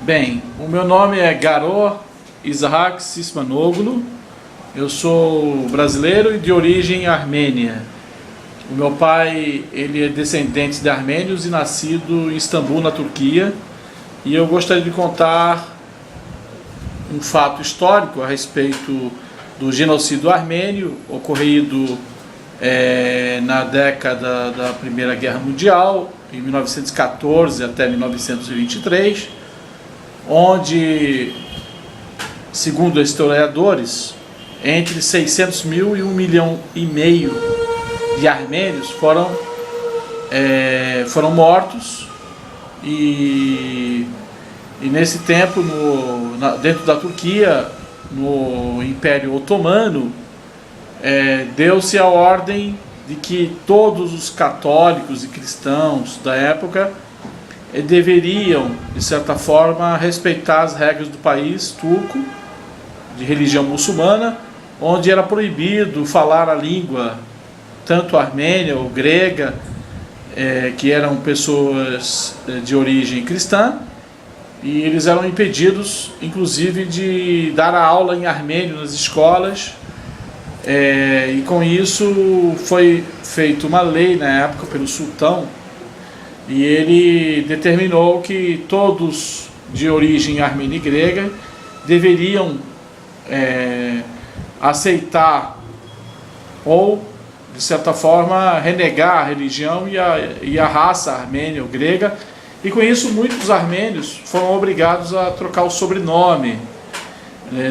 Bem, o meu nome é Garo Isaac Sismanoglu, eu sou brasileiro e de origem armênia. O meu pai ele é descendente de armênios e nascido em Istambul, na Turquia, e eu gostaria de contar um fato histórico a respeito do genocídio armênio ocorrido na década da Primeira Guerra Mundial, em 1914 até 1923, onde, segundo historiadores, entre 600 mil e 1,5 milhão de armênios foram mortos, e nesse tempo, dentro da Turquia, no Império Otomano, deu-se a ordem de que todos os católicos e cristãos da época deveriam, de certa forma, respeitar as regras do país turco, de religião muçulmana, onde era proibido falar a língua, tanto armênia ou grega, que eram pessoas de origem cristã, e eles eram impedidos, inclusive, de dar a aula em armênio nas escolas, e com isso foi feita uma lei na época pelo sultão, e ele determinou que todos de origem armênia e grega deveriam aceitar ou, de certa forma, renegar a religião e a raça armênia ou grega, e com isso muitos armênios foram obrigados a trocar o sobrenome.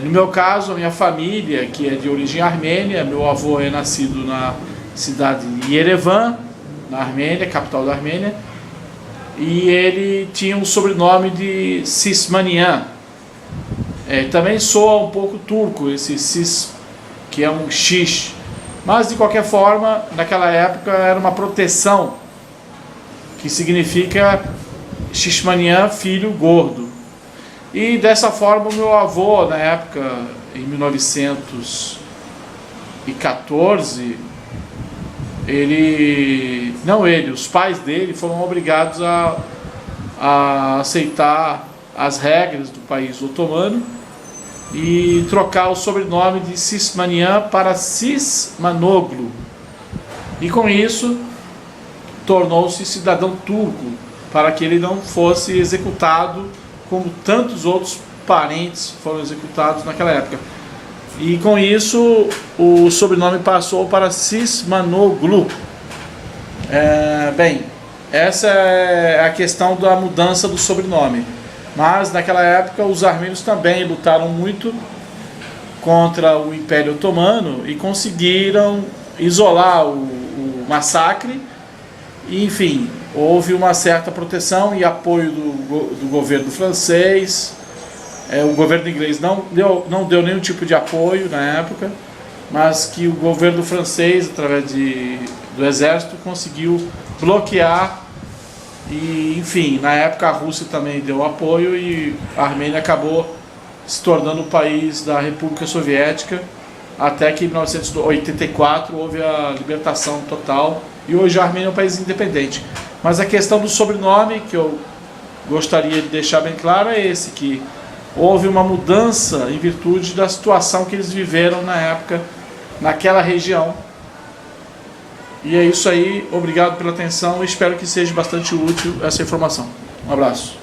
No meu caso, a minha família, que é de origem armênia, meu avô é nascido na cidade de Yerevan, na Armênia, capital da Armênia, e ele tinha um sobrenome de Sismanian. Também soa um pouco turco esse Sis, que é um X, mas de qualquer forma, naquela época era uma proteção, que significa Sismanian, filho gordo. E dessa forma o meu avô, na época, em 1914, os pais dele foram obrigados a aceitar as regras do país otomano e trocar o sobrenome de Sismanian para Sismanoglu. E com isso tornou-se cidadão turco, para que ele não fosse executado como tantos outros parentes foram executados naquela época. E com isso o sobrenome passou para Sismanoglu. Bem, essa é a questão da mudança do sobrenome. Mas naquela época os armênios também lutaram muito contra o Império Otomano e conseguiram isolar o massacre. E, enfim, houve uma certa proteção e apoio do governo francês. O governo inglês não deu nenhum tipo de apoio na época, mas que o governo francês, através do exército, conseguiu bloquear. E, enfim, na época a Rússia também deu apoio e a Armênia acabou se tornando o país da República Soviética, até que em 1984 houve a libertação total, e hoje a Armênia é um país independente. Mas a questão do sobrenome, que eu gostaria de deixar bem claro, é esse, que houve uma mudança em virtude da situação que eles viveram na época, naquela região. E é isso aí, obrigado pela atenção, espero que seja bastante útil essa informação. Um abraço.